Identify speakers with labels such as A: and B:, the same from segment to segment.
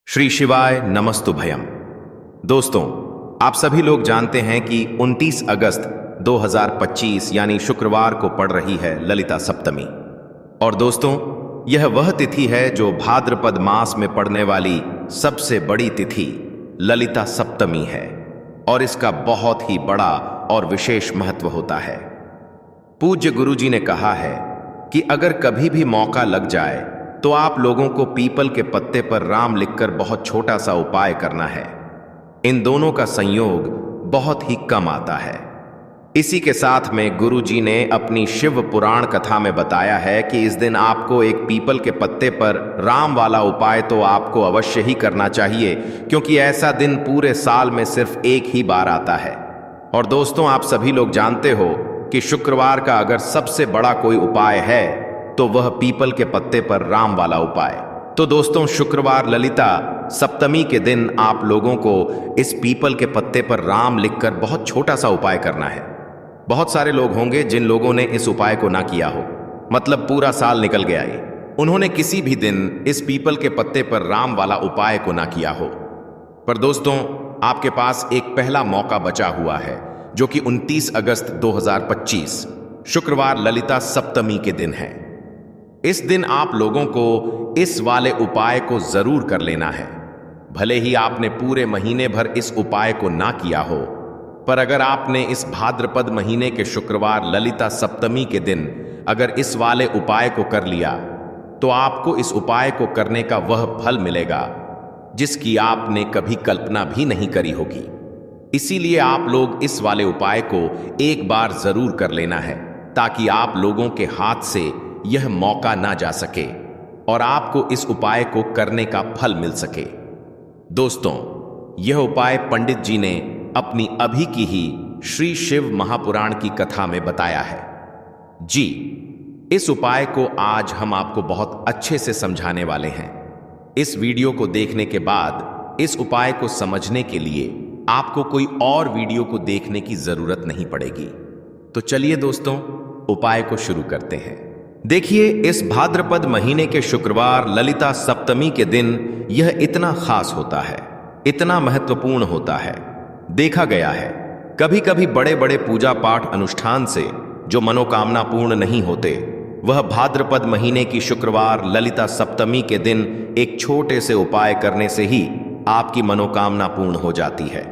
A: श्री शिवाय नमस्तुभयम। दोस्तों, आप सभी लोग जानते हैं कि 29 अगस्त 2025 यानी शुक्रवार को पड़ रही है ललिता सप्तमी। और दोस्तों, यह वह तिथि है जो भाद्रपद मास में पड़ने वाली सबसे बड़ी तिथि ललिता सप्तमी है और इसका बहुत ही बड़ा और विशेष महत्व होता है। पूज्य गुरुजी ने कहा है कि अगर कभी भी मौका लग जाए तो आप लोगों को पीपल के पत्ते पर राम लिखकर बहुत छोटा सा उपाय करना है। इन दोनों का संयोग बहुत ही कम आता है। इसी के साथ में गुरुजी ने अपनी शिव पुराण कथा में बताया है कि इस दिन आपको एक पीपल के पत्ते पर राम वाला उपाय तो आपको अवश्य ही करना चाहिए, क्योंकि ऐसा दिन पूरे साल में सिर्फ एक ही बार आता है। और दोस्तों, आप सभी लोग जानते हो कि शुक्रवार का अगर सबसे बड़ा कोई उपाय है तो वह पीपल के पत्ते पर राम वाला उपाय। तो दोस्तों, शुक्रवार ललिता सप्तमी के दिन आप लोगों को इस पीपल के पत्ते पर राम लिखकर बहुत छोटा सा उपाय करना है। बहुत सारे लोग होंगे जिन लोगों ने इस उपाय को ना किया हो, मतलब पूरा साल निकल गया है, उन्होंने किसी भी दिन इस पीपल के पत्ते पर राम वाला उपाय को ना किया हो। पर दोस्तों, आपके पास एक पहला मौका बचा हुआ है, जो कि 29 अगस्त 2025 शुक्रवार ललिता सप्तमी के दिन है। इस दिन आप लोगों को इस वाले उपाय को जरूर कर लेना है। भले ही आपने पूरे महीने भर इस उपाय को ना किया हो, पर अगर आपने इस भाद्रपद महीने के शुक्रवार ललिता सप्तमी के दिन अगर इस वाले उपाय को कर लिया तो आपको इस उपाय को करने का वह फल मिलेगा जिसकी आपने कभी कल्पना भी नहीं करी होगी। इसीलिए आप लोग इस वाले उपाय को एक बार जरूर कर लेना है, ताकि आप लोगों के हाथ से यह मौका ना जा सके और आपको इस उपाय को करने का फल मिल सके। दोस्तों, यह उपाय पंडित जी ने अपनी अभी की ही श्री शिव महापुराण की कथा में बताया है। जी, इस उपाय को आज हम आपको बहुत अच्छे से समझाने वाले हैं। इस वीडियो को देखने के बाद इस उपाय को समझने के लिए आपको कोई और वीडियो को देखने की जरूरत नहीं पड़ेगी। तो चलिए दोस्तों, उपाय को शुरू करते हैं। देखिए, इस भाद्रपद महीने के शुक्रवार ललिता सप्तमी के दिन यह इतना खास होता है, इतना महत्वपूर्ण होता है। देखा गया है कभी कभी बड़े बड़े पूजा पाठ अनुष्ठान से जो मनोकामना पूर्ण नहीं होते, वह भाद्रपद महीने की शुक्रवार ललिता सप्तमी के दिन एक छोटे से उपाय करने से ही आपकी मनोकामना पूर्ण हो जाती है।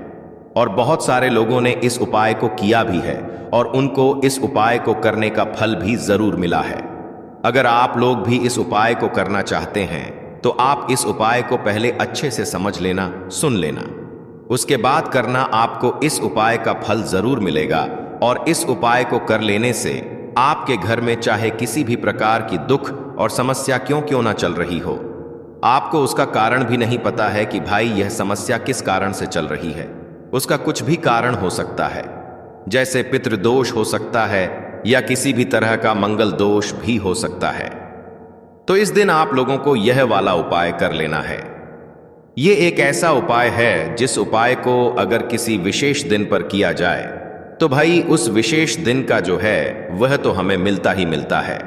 A: और बहुत सारे लोगों ने इस उपाय को किया भी है और उनको इस उपाय को करने का फल भी जरूर मिला है। अगर आप लोग भी इस उपाय को करना चाहते हैं तो आप इस उपाय को पहले अच्छे से समझ लेना, सुन लेना, उसके बाद करना। आपको इस उपाय का फल जरूर मिलेगा और इस उपाय को कर लेने से आपके घर में चाहे किसी भी प्रकार की दुख और समस्या क्यों ना चल रही हो, आपको उसका कारण भी नहीं पता है कि भाई यह समस्या किस कारण से चल रही है। उसका कुछ भी कारण हो सकता है, जैसे पितृदोष हो सकता है या किसी भी तरह का मंगल दोष भी हो सकता है। तो इस दिन आप लोगों को यह वाला उपाय कर लेना है। ये एक ऐसा उपाय है जिस उपाय को अगर किसी विशेष दिन पर किया जाए तो भाई उस विशेष दिन का जो है वह तो हमें मिलता ही मिलता है।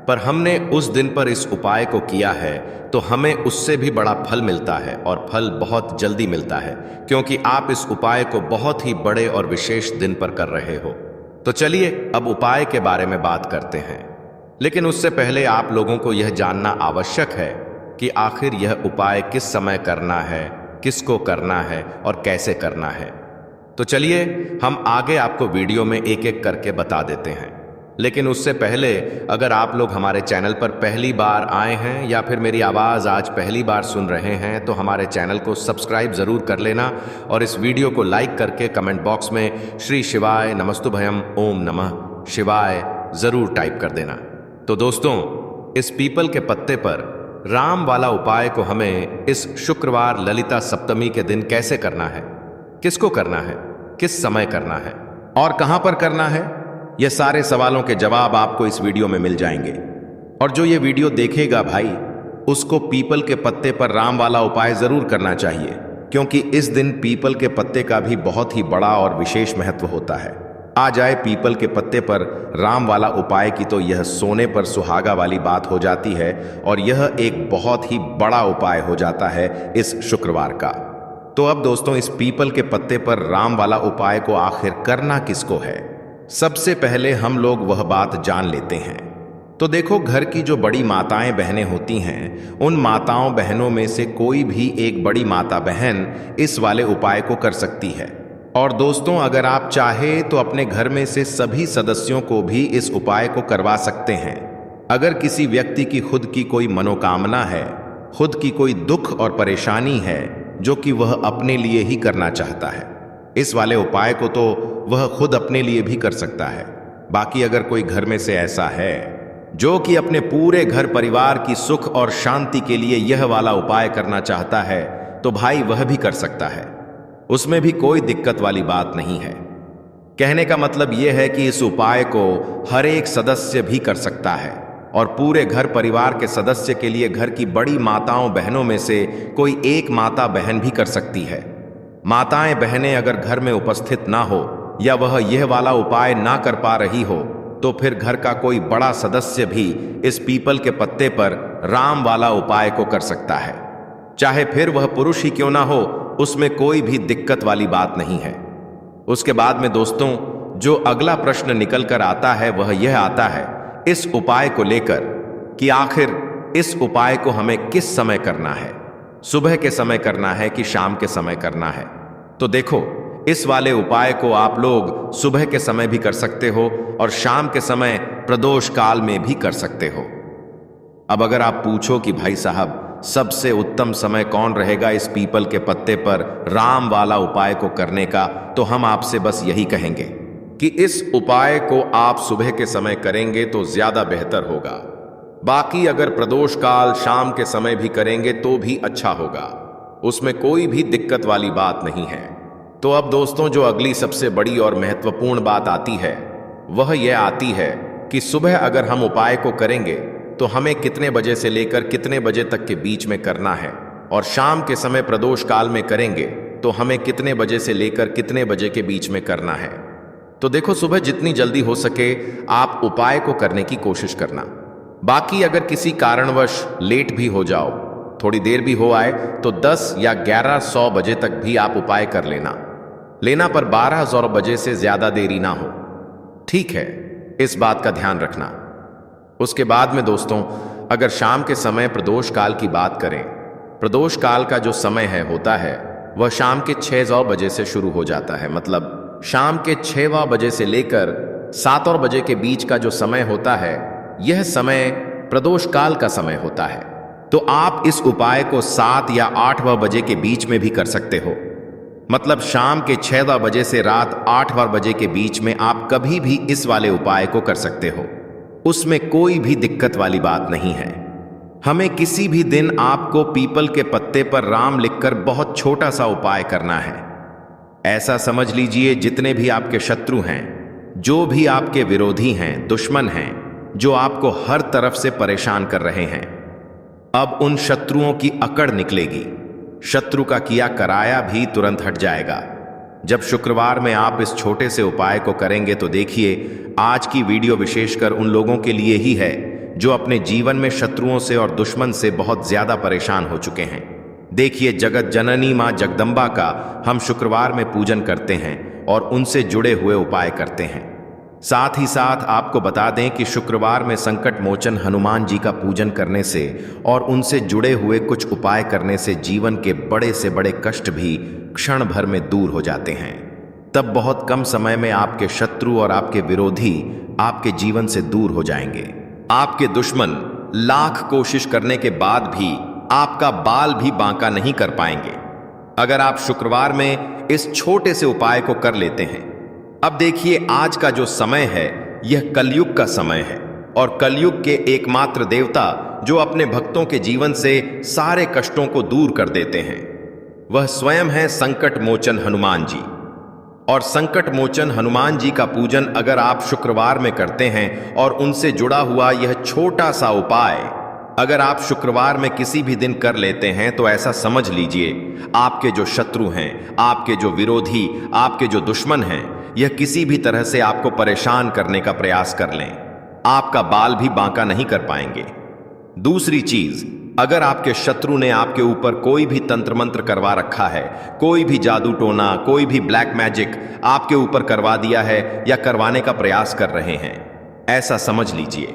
A: पर हमने उस दिन पर इस उपाय को किया है तो हमें उससे भी बड़ा फल मिलता है, और फल बहुत जल्दी मिलता है, क्योंकि आप इस उपाय को बहुत ही बड़े और विशेष दिन पर कर रहे हो। तो चलिए अब उपाय के बारे में बात करते हैं। लेकिन उससे पहले आप लोगों को यह जानना आवश्यक है कि आखिर यह उपाय किस समय करना है, किसको करना है और कैसे करना है। तो चलिए हम आगे आपको वीडियो में एक एक करके बता देते हैं। लेकिन उससे पहले अगर आप लोग हमारे चैनल पर पहली बार आए हैं या फिर मेरी आवाज़ आज पहली बार सुन रहे हैं तो हमारे चैनल को सब्सक्राइब ज़रूर कर लेना और इस वीडियो को लाइक करके कमेंट बॉक्स में श्री शिवाय नमस्तुभयम ओम नमः शिवाय ज़रूर टाइप कर देना। तो दोस्तों, इस पीपल के पत्ते पर राम वाला उपाय को हमें इस शुक्रवार ललिता सप्तमी के दिन कैसे करना है, किसको करना है, किस समय करना है और कहाँ पर करना है, यह सारे सवालों के जवाब आपको इस वीडियो में मिल जाएंगे। और जो ये वीडियो देखेगा भाई, उसको पीपल के पत्ते पर राम वाला उपाय जरूर करना चाहिए, क्योंकि इस दिन पीपल के पत्ते का भी बहुत ही बड़ा और विशेष महत्व होता है। आ जाए पीपल के पत्ते पर राम वाला उपाय की तो यह सोने पर सुहागा वाली बात हो जाती है और यह एक बहुत ही बड़ा उपाय हो जाता है इस शुक्रवार का। तो अब दोस्तों, इस पीपल के पत्ते पर राम वाला उपाय को आखिर करना किसको है? सबसे पहले हम लोग वह बात जान लेते हैं। तो देखो, घर की जो बड़ी माताएं बहनें होती हैं, उन माताओं बहनों में से कोई भी एक बड़ी माता बहन इस वाले उपाय को कर सकती है। और दोस्तों, अगर आप चाहे तो अपने घर में से सभी सदस्यों को भी इस उपाय को करवा सकते हैं। अगर किसी व्यक्ति की खुद की कोई मनोकामना है, खुद की कोई दुख और परेशानी है जो कि वह अपने लिए ही करना चाहता है, इस वाले उपाय को तो वह खुद अपने लिए भी कर सकता है। बाकी अगर कोई घर में से ऐसा है जो कि अपने पूरे घर परिवार की सुख और शांति के लिए यह वाला उपाय करना चाहता है, तो भाई वह भी कर सकता है। उसमें भी कोई दिक्कत वाली बात नहीं है। कहने का मतलब यह है कि इस उपाय को हर एक सदस्य भी कर सकता है और पूरे घर परिवार के सदस्य के लिए घर की बड़ी माताओं बहनों में से कोई एक माता बहन भी कर सकती है। माताएं बहनें अगर घर में उपस्थित ना हो या वह यह वाला उपाय ना कर पा रही हो, तो फिर घर का कोई बड़ा सदस्य भी इस पीपल के पत्ते पर राम वाला उपाय को कर सकता है। चाहे फिर वह पुरुष ही क्यों ना हो, उसमें कोई भी दिक्कत वाली बात नहीं है। उसके बाद में दोस्तों, जो अगला प्रश्न निकल कर आता है वह यह आता है इस उपाय को लेकर कि आखिर इस उपाय को हमें किस समय करना है, सुबह के समय करना है कि शाम के समय करना है। तो देखो, इस वाले उपाय को आप लोग सुबह के समय भी कर सकते हो और शाम के समय प्रदोष काल में भी कर सकते हो। अब अगर आप पूछो कि भाई साहब, सबसे उत्तम समय कौन रहेगा इस पीपल के पत्ते पर राम वाला उपाय को करने का, तो हम आपसे बस यही कहेंगे कि इस उपाय को आप सुबह के समय करेंगे तो ज्यादा बेहतर होगा। बाकी अगर प्रदोष काल शाम के समय भी करेंगे तो भी अच्छा होगा, उसमें कोई भी दिक्कत वाली बात नहीं है। तो अब दोस्तों, जो अगली सबसे बड़ी और महत्वपूर्ण बात आती है वह यह आती है कि सुबह अगर हम उपाय को करेंगे तो हमें कितने बजे से लेकर कितने बजे तक के बीच में करना है, और शाम के समय प्रदोष काल में करेंगे तो हमें कितने बजे से लेकर कितने बजे के बीच में करना है। तो देखो, सुबह जितनी जल्दी हो सके आप उपाय को करने की कोशिश करना। बाकी अगर किसी कारणवश लेट भी हो जाओ, थोड़ी देर भी हो आए, तो 10 या 1100 बजे तक भी आप उपाय कर लेना पर 1200 बजे से ज्यादा देरी ना हो। ठीक है, इस बात का ध्यान रखना। उसके बाद में दोस्तों, अगर शाम के समय प्रदोष काल की बात करें, प्रदोष काल का जो समय होता है वह शाम के 6 बजे से शुरू हो जाता है। मतलब शाम के 6 बजे से लेकर 7 बजे के बीच का जो समय होता है, यह समय प्रदोष काल का समय होता है। तो आप इस उपाय को 7 या 8 बजे के बीच में भी कर सकते हो। मतलब शाम के 6 बजे से रात 8 बजे के बीच में आप कभी भी इस वाले उपाय को कर सकते हो, उसमें कोई भी दिक्कत वाली बात नहीं है। हमें किसी भी दिन आपको पीपल के पत्ते पर राम लिखकर बहुत छोटा सा उपाय करना है। ऐसा समझ लीजिए, जितने भी आपके शत्रु हैं, जो भी आपके विरोधी हैं, दुश्मन हैं, जो आपको हर तरफ से परेशान कर रहे हैं, अब उन शत्रुओं की अकड़ निकलेगी। शत्रु का किया कराया भी तुरंत हट जाएगा। जब शुक्रवार में आप इस छोटे से उपाय को करेंगे तो देखिए, आज की वीडियो विशेषकर उन लोगों के लिए ही है जो अपने जीवन में शत्रुओं से और दुश्मन से बहुत ज्यादा परेशान हो चुके हैं। देखिए, जगत जननी मां जगदम्बा का हम शुक्रवार में पूजन करते हैं और उनसे जुड़े हुए उपाय करते हैं। साथ ही साथ आपको बता दें कि शुक्रवार में संकट मोचन हनुमान जी का पूजन करने से और उनसे जुड़े हुए कुछ उपाय करने से जीवन के बड़े से बड़े कष्ट भी क्षण भर में दूर हो जाते हैं। तब बहुत कम समय में आपके शत्रु और आपके विरोधी आपके जीवन से दूर हो जाएंगे। आपके दुश्मन लाख कोशिश करने के बाद भी आपका बाल भी बांका नहीं कर पाएंगे, अगर आप शुक्रवार में इस छोटे से उपाय को कर लेते हैं। अब देखिए, आज का जो समय है यह कलयुग का समय है और कलयुग के एकमात्र देवता जो अपने भक्तों के जीवन से सारे कष्टों को दूर कर देते हैं, वह स्वयं है संकट मोचन हनुमान जी। और संकट मोचन हनुमान जी का पूजन अगर आप शुक्रवार में करते हैं और उनसे जुड़ा हुआ यह छोटा सा उपाय अगर आप शुक्रवार में किसी भी दिन कर लेते हैं, तो ऐसा समझ लीजिए आपके जो शत्रु हैं, आपके जो विरोधी, आपके जो दुश्मन हैं, यह किसी भी तरह से आपको परेशान करने का प्रयास कर लें, आपका बाल भी बांका नहीं कर पाएंगे। दूसरी चीज, अगर आपके शत्रु ने आपके ऊपर कोई भी तंत्र मंत्र करवा रखा है, कोई भी जादू टोना, कोई भी ब्लैक मैजिक आपके ऊपर करवा दिया है या करवाने का प्रयास कर रहे हैं, ऐसा समझ लीजिए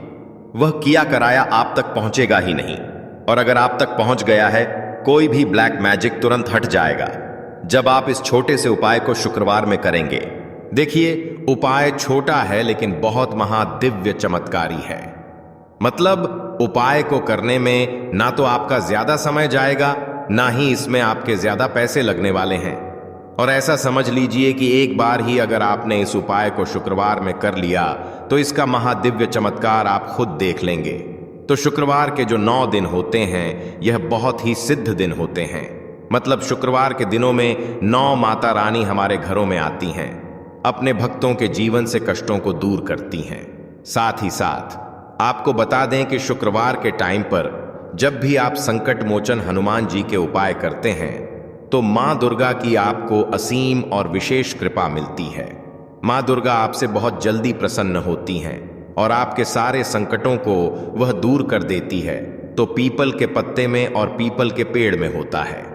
A: वह किया कराया आप तक पहुंचेगा ही नहीं। और अगर आप तक पहुंच गया है, कोई भी ब्लैक मैजिक तुरंत हट जाएगा जब आप इस छोटे से उपाय को शुक्रवार में करेंगे। देखिए, उपाय छोटा है लेकिन बहुत महादिव्य चमत्कारी है। मतलब उपाय को करने में ना तो आपका ज्यादा समय जाएगा, ना ही इसमें आपके ज्यादा पैसे लगने वाले हैं। और ऐसा समझ लीजिए कि एक बार ही अगर आपने इस उपाय को शुक्रवार में कर लिया तो इसका महादिव्य चमत्कार आप खुद देख लेंगे। तो शुक्रवार के जो 9 दिन होते हैं, यह बहुत ही सिद्ध दिन होते हैं। मतलब शुक्रवार के दिनों में 9 माता रानी हमारे घरों में आती हैं, अपने भक्तों के जीवन से कष्टों को दूर करती हैं। साथ ही साथ आपको बता दें कि शुक्रवार के टाइम पर जब भी आप संकट मोचन हनुमान जी के उपाय करते हैं तो मां दुर्गा की आपको असीम और विशेष कृपा मिलती है। मां दुर्गा आपसे बहुत जल्दी प्रसन्न होती हैं और आपके सारे संकटों को वह दूर कर देती है। तो पीपल के पत्ते में और पीपल के पेड़ में होता है।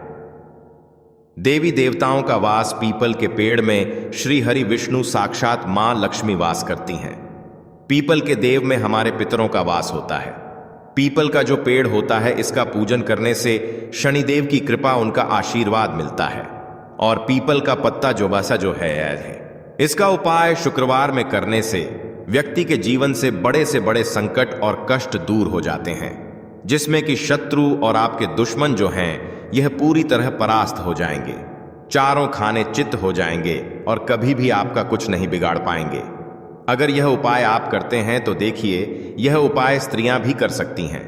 A: देवी देवताओं का वास पीपल के पेड़ में श्री हरि विष्णु साक्षात मां लक्ष्मी वास करती हैं। पीपल के देव में हमारे पितरों का वास होता है। पीपल का जो पेड़ होता है, इसका पूजन करने से शनिदेव की कृपा, उनका आशीर्वाद मिलता है। और पीपल का पत्ता जो है, इसका उपाय शुक्रवार में करने से व्यक्ति के जीवन से बड़े संकट और कष्ट दूर हो जाते हैं, जिसमें कि शत्रु और आपके दुश्मन जो हैं, यह पूरी तरह परास्त हो जाएंगे, चारों खाने चित्त हो जाएंगे और कभी भी आपका कुछ नहीं बिगाड़ पाएंगे। अगर यह उपाय आप करते हैं तो देखिए, यह उपाय स्त्रियां भी कर सकती हैं,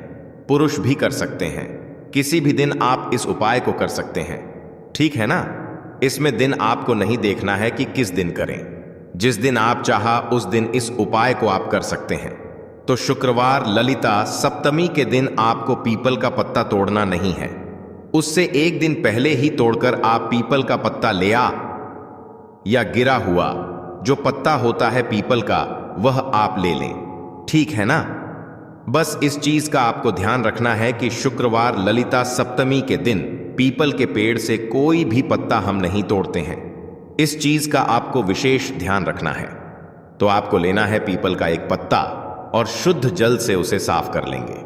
A: पुरुष भी कर सकते हैं। किसी भी दिन आप इस उपाय को कर सकते हैं, ठीक है ना। इसमें दिन आपको नहीं देखना है कि किस दिन करें, जिस दिन आप चाहा उस दिन इस उपाय को आप कर सकते हैं। तो शुक्रवार ललिता सप्तमी के दिन आपको पीपल का पत्ता तोड़ना नहीं है, उससे एक दिन पहले ही तोड़कर आप पीपल का पत्ता ले आ, या गिरा हुआ जो पत्ता होता है पीपल का, वह आप ले लें, ठीक है ना। बस इस चीज का आपको ध्यान रखना है कि शुक्रवार ललिता सप्तमी के दिन पीपल के पेड़ से कोई भी पत्ता हम नहीं तोड़ते हैं। इस चीज का आपको विशेष ध्यान रखना है। तो आपको लेना है पीपल का एक पत्ता और शुद्ध जल से उसे साफ कर लेंगे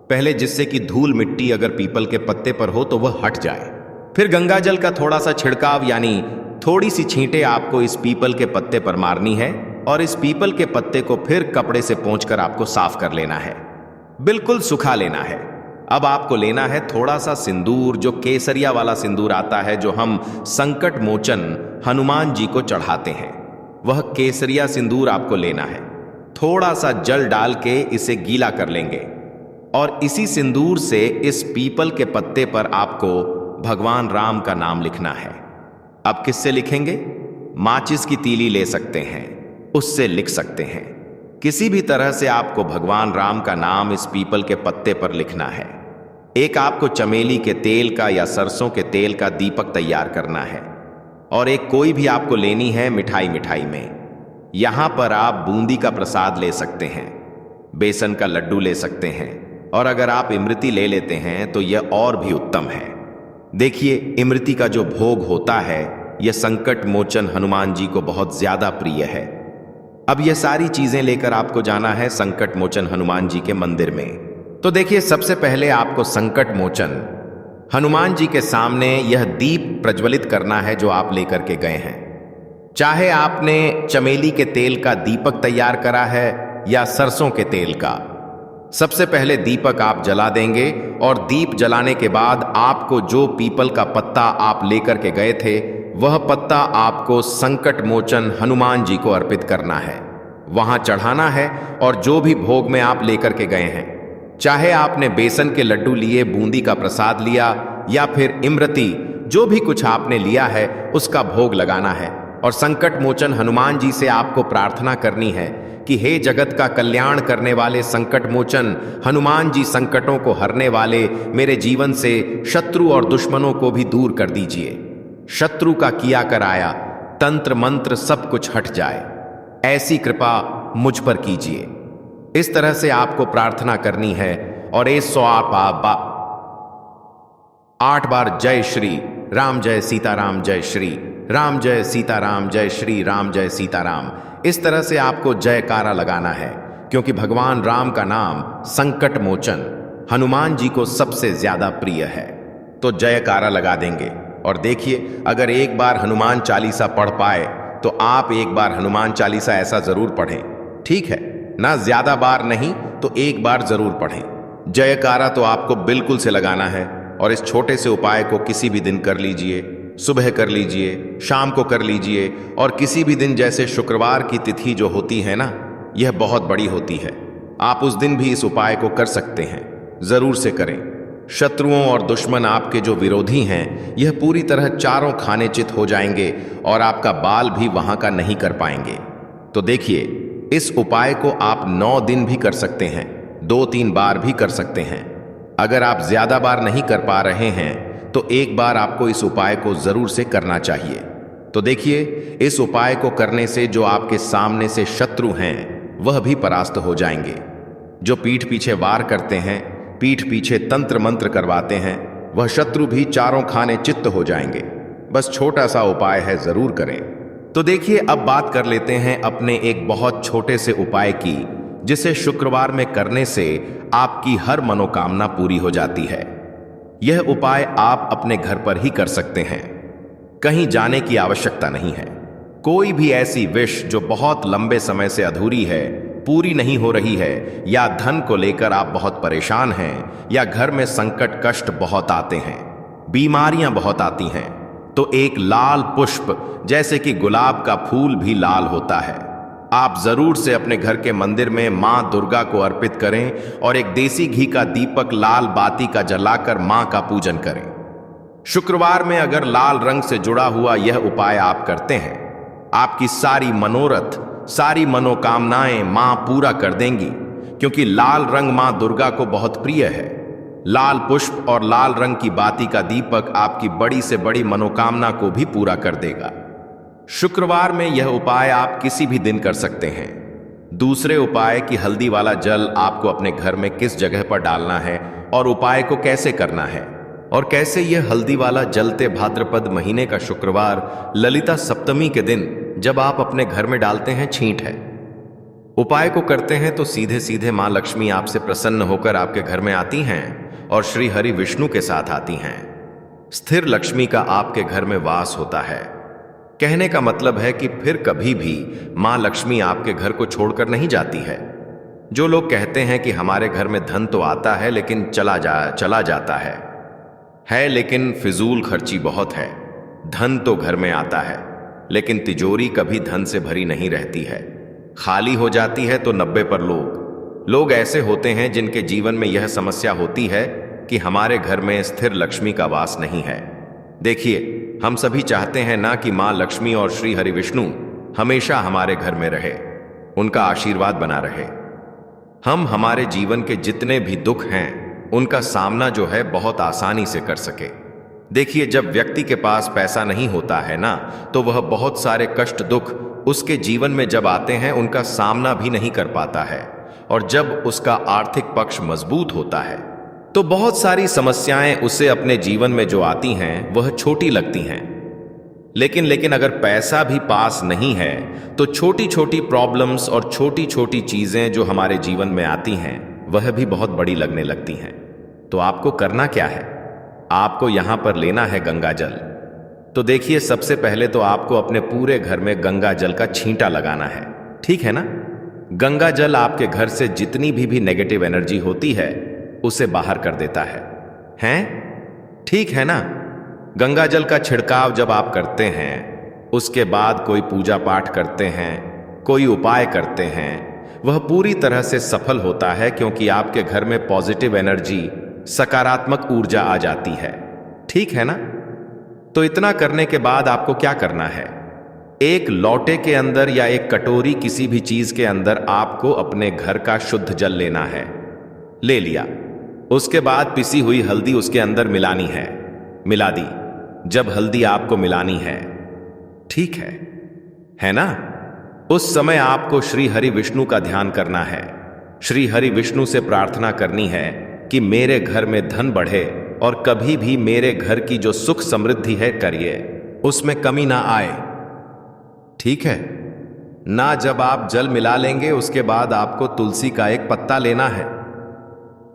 A: पहले, जिससे कि धूल मिट्टी अगर पीपल के पत्ते पर हो तो वह हट जाए। फिर गंगा जल का थोड़ा सा छिड़काव, यानी थोड़ी सी छींटे आपको इस पीपल के पत्ते पर मारनी है और इस पीपल के पत्ते को फिर कपड़े से पोंछकर आपको साफ कर लेना है, बिल्कुल सुखा लेना है। अब आपको लेना है थोड़ा सा सिंदूर, जो केसरिया वाला सिंदूर आता है, जो हम संकट मोचन हनुमान जी को चढ़ाते हैं, वह केसरिया सिंदूर आपको लेना है। थोड़ा सा जल डाल के इसे गीला कर लेंगे और इसी सिंदूर से इस पीपल के पत्ते पर आपको भगवान राम का नाम लिखना है। अब किससे लिखेंगे? माचिस की तीली ले सकते हैं, उससे लिख सकते हैं। किसी भी तरह से आपको भगवान राम का नाम इस पीपल के पत्ते पर लिखना है। एक आपको चमेली के तेल का या सरसों के तेल का दीपक तैयार करना है और एक कोई भी आपको लेनी है मिठाई में। यहां पर आप बूंदी का प्रसाद ले सकते हैं, बेसन का लड्डू ले सकते हैं और अगर आप इमरती ले लेते हैं तो यह और भी उत्तम है। देखिए, इमरती का जो भोग होता है, यह संकट मोचन हनुमान जी को बहुत ज्यादा प्रिय है। अब यह सारी चीजें लेकर आपको जाना है संकट मोचन हनुमान जी के मंदिर में। तो देखिए, सबसे पहले आपको संकट मोचन हनुमान जी के सामने यह दीप प्रज्वलित करना है जो आप लेकर के गए हैं। चाहे आपने चमेली के तेल का दीपक तैयार करा है या सरसों के तेल का, सबसे पहले दीपक आप जला देंगे और दीप जलाने के बाद आपको जो पीपल का पत्ता आप लेकर के गए थे, वह पत्ता आपको संकट मोचन हनुमान जी को अर्पित करना है, वहां चढ़ाना है। और जो भी भोग में आप लेकर के गए हैं, चाहे आपने बेसन के लड्डू लिए, बूंदी का प्रसाद लिया या फिर इमरती, जो भी कुछ आपने लिया है उसका भोग लगाना है और संकट मोचन हनुमान जी से आपको प्रार्थना करनी है कि हे जगत का कल्याण करने वाले संकट मोचन हनुमान जी, संकटों को हरने वाले, मेरे जीवन से शत्रु और दुश्मनों को भी दूर कर दीजिए। शत्रु का किया कराया तंत्र मंत्र सब कुछ हट जाए, ऐसी कृपा मुझ पर कीजिए। इस तरह से आपको प्रार्थना करनी है और 8 बार जय श्री राम जय सीताराम जय श्री राम जय सीताराम जय श्री राम जय सीताराम, इस तरह से आपको जयकारा लगाना है, क्योंकि भगवान राम का नाम संकट मोचन हनुमान जी को सबसे ज्यादा प्रिय है। तो जयकारा लगा देंगे। और देखिए, अगर एक बार हनुमान चालीसा पढ़ पाए तो आप एक बार हनुमान चालीसा ऐसा जरूर पढ़ें, ठीक है ना? ज्यादा बार नहीं तो एक बार जरूर पढ़ें। जयकारा तो आपको बिल्कुल से लगाना है। और इस छोटे से उपाय को किसी भी दिन कर लीजिए, सुबह कर लीजिए, शाम को कर लीजिए, और किसी भी दिन, जैसे शुक्रवार की तिथि जो होती है ना, यह बहुत बड़ी होती है, आप उस दिन भी इस उपाय को कर सकते हैं। जरूर से करें। शत्रुओं और दुश्मन, आपके जो विरोधी हैं, यह पूरी तरह चारों खाने चित हो जाएंगे और आपका बाल भी वहां का नहीं कर पाएंगे। तो देखिए, इस उपाय को आप 9 दिन भी कर सकते हैं, 2-3 बार भी कर सकते हैं। अगर आप ज्यादा बार नहीं कर पा रहे हैं तो एक बार आपको इस उपाय को जरूर से करना चाहिए। तो देखिए, इस उपाय को करने से जो आपके सामने से शत्रु हैं वह भी परास्त हो जाएंगे। जो पीठ पीछे वार करते हैं, पीठ पीछे तंत्र मंत्र करवाते हैं, वह शत्रु भी चारों खाने चित्त हो जाएंगे। बस छोटा सा उपाय है, जरूर करें। तो देखिए, अब बात कर लेते हैं अपने एक बहुत छोटे से उपाय की, जिसे शुक्रवार में करने से आपकी हर मनोकामना पूरी हो जाती है। यह उपाय आप अपने घर पर ही कर सकते हैं, कहीं जाने की आवश्यकता नहीं है। कोई भी ऐसी विश जो बहुत लंबे समय से अधूरी है, पूरी नहीं हो रही है, या धन को लेकर आप बहुत परेशान हैं, या घर में संकट कष्ट बहुत आते हैं, बीमारियां बहुत आती हैं, तो एक लाल पुष्प, जैसे कि गुलाब का फूल भी लाल होता है, आप जरूर से अपने घर के मंदिर में मां दुर्गा को अर्पित करें और एक देसी घी का दीपक लाल बाती का जलाकर मां का पूजन करें। शुक्रवार में अगर लाल रंग से जुड़ा हुआ यह उपाय आप करते हैं, आपकी सारी मनोरथ, सारी मनोकामनाएं मां पूरा कर देंगी, क्योंकि लाल रंग मां दुर्गा को बहुत प्रिय है। लाल पुष्प और लाल रंग की बाती का दीपक आपकी बड़ी से बड़ी मनोकामना को भी पूरा कर देगा। शुक्रवार में यह उपाय आप किसी भी दिन कर सकते हैं। दूसरे उपाय की हल्दी वाला जल आपको अपने घर में किस जगह पर डालना है और उपाय को कैसे करना है, और कैसे यह हल्दी वाला जलते भाद्रपद महीने का शुक्रवार ललिता सप्तमी के दिन जब आप अपने घर में डालते हैं, छींट है। उपाय को करते हैं तो सीधे सीधे मां लक्ष्मी आपसे प्रसन्न होकर आपके घर में आती हैं और श्री हरि विष्णु के साथ आती हैं। स्थिर लक्ष्मी का आपके घर में वास होता है। कहने का मतलब है कि फिर कभी भी मां लक्ष्मी आपके घर को छोड़कर नहीं जाती है। जो लोग कहते हैं कि हमारे घर में धन तो आता है लेकिन चला जाता है, लेकिन फिजूल खर्ची बहुत है। धन तो घर में आता है, लेकिन तिजोरी कभी धन से भरी नहीं रहती है, खाली हो जाती है। तो 90 पर लोग ऐसे होते हैं जिनके जीवन में यह समस्या होती है कि हमारे घर में स्थिर लक्ष्मी का वास नहीं है। देखिए, हम सभी चाहते हैं ना कि मां लक्ष्मी और श्री हरि विष्णु हमेशा हमारे घर में रहे, उनका आशीर्वाद बना रहे। हम हमारे जीवन के जितने भी दुख हैं उनका सामना जो है बहुत आसानी से कर सके। देखिए, जब व्यक्ति के पास पैसा नहीं होता है ना, तो वह बहुत सारे कष्ट दुख उसके जीवन में जब आते हैं उनका सामना भी नहीं कर पाता है। और जब उसका आर्थिक पक्ष मजबूत होता है तो बहुत सारी समस्याएं उसे अपने जीवन में जो आती हैं वह छोटी लगती हैं। लेकिन अगर पैसा भी पास नहीं है तो छोटी छोटी प्रॉब्लम्स और छोटी छोटी चीजें जो हमारे जीवन में आती हैं वह भी बहुत बड़ी लगने लगती हैं। तो आपको करना क्या है? आपको यहां पर लेना है गंगा जल। तो देखिए, सबसे पहले तो आपको अपने पूरे घर में गंगा जल का छींटा लगाना है, ठीक है ना? गंगा जल आपके घर से जितनी भी नेगेटिव एनर्जी होती है उसे बाहर कर देता है, हैं? ठीक है ना? गंगा जल का छिड़काव जब आप करते हैं, उसके बाद कोई पूजा पाठ करते हैं, कोई उपाय करते हैं, वह पूरी तरह से सफल होता है, क्योंकि आपके घर में पॉजिटिव एनर्जी, सकारात्मक ऊर्जा आ जाती है, ठीक है ना? तो इतना करने के बाद आपको क्या करना है? एक लोटे के अंदर या एक कटोरी, किसी भी चीज के अंदर आपको अपने घर का शुद्ध जल लेना है। ले लिया, उसके बाद पिसी हुई हल्दी उसके अंदर मिलानी है, मिला दी। जब हल्दी आपको मिलानी है, ठीक है, है ना? उस समय आपको श्री हरि विष्णु का ध्यान करना है। श्री हरि विष्णु से प्रार्थना करनी है कि मेरे घर में धन बढ़े और कभी भी मेरे घर की जो सुख समृद्धि है करिए, उसमें कमी ना आए। ठीक है ना? जब आप जल मिला लेंगे उसके बाद आपको तुलसी का एक पत्ता लेना है।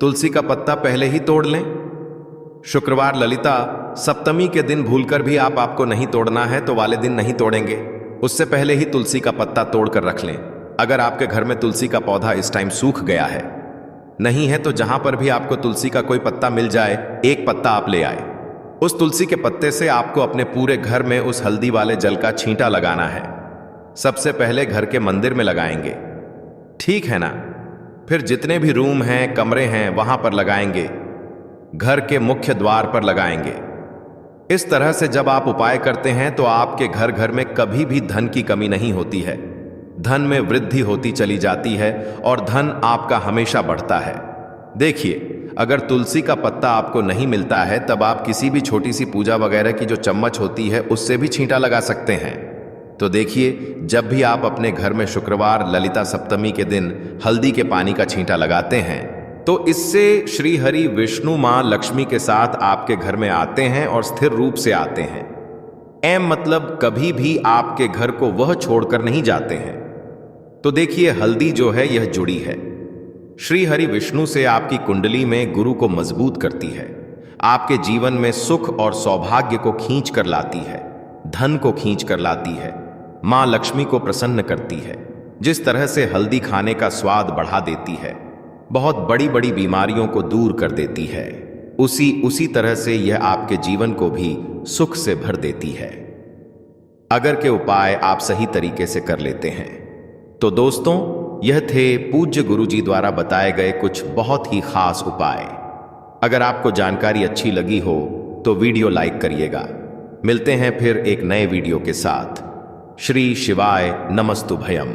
A: तुलसी का पत्ता पहले ही तोड़ लें। शुक्रवार ललिता सप्तमी के दिन भूलकर भी आपको नहीं तोड़ना है तो वाले दिन नहीं तोड़ेंगे, उससे पहले ही तुलसी का पत्ता तोड़कर रख लें। अगर आपके घर में तुलसी का पौधा इस टाइम सूख गया है, नहीं है तो जहां पर भी आपको तुलसी का कोई पत्ता मिल जाए, एक पत्ता आप ले आए। उस तुलसी के पत्ते से आपको अपने पूरे घर में उस हल्दी वाले जल का छींटा लगाना है। सबसे पहले घर के मंदिर में लगाएंगे, ठीक है ना? फिर जितने भी रूम हैं, कमरे हैं, वहां पर लगाएंगे। घर के मुख्य द्वार पर लगाएंगे। इस तरह से जब आप उपाय करते हैं तो आपके घर घर में कभी भी धन की कमी नहीं होती है। धन में वृद्धि होती चली जाती है और धन आपका हमेशा बढ़ता है। देखिए, अगर तुलसी का पत्ता आपको नहीं मिलता है तब आप किसी भी छोटी सी पूजा वगैरह की जो चम्मच होती है उससे भी छींटा लगा सकते हैं। तो देखिए, जब भी आप अपने घर में शुक्रवार ललिता सप्तमी के दिन हल्दी के पानी का छींटा लगाते हैं तो इससे श्री हरि विष्णु मां लक्ष्मी के साथ आपके घर में आते हैं और स्थिर रूप से आते हैं। एम मतलब कभी भी आपके घर को वह छोड़कर नहीं जाते हैं। तो देखिए, हल्दी जो है यह जुड़ी है श्री हरि विष्णु से। आपकी कुंडली में गुरु को मजबूत करती है, आपके जीवन में सुख और सौभाग्य को खींच कर लाती है, धन को खींच कर लाती है, मां लक्ष्मी को प्रसन्न करती है। जिस तरह से हल्दी खाने का स्वाद बढ़ा देती है, बहुत बड़ी बड़ी बीमारियों को दूर कर देती है, उसी तरह से यह आपके जीवन को भी सुख से भर देती है, अगर के उपाय आप सही तरीके से कर लेते हैं। तो दोस्तों, यह थे पूज्य गुरुजी द्वारा बताए गए कुछ बहुत ही खास उपाय। अगर आपको जानकारी अच्छी लगी हो तो वीडियो लाइक करिएगा। मिलते हैं फिर एक नए वीडियो के साथ। श्री शिवाय नमस्तुभयम।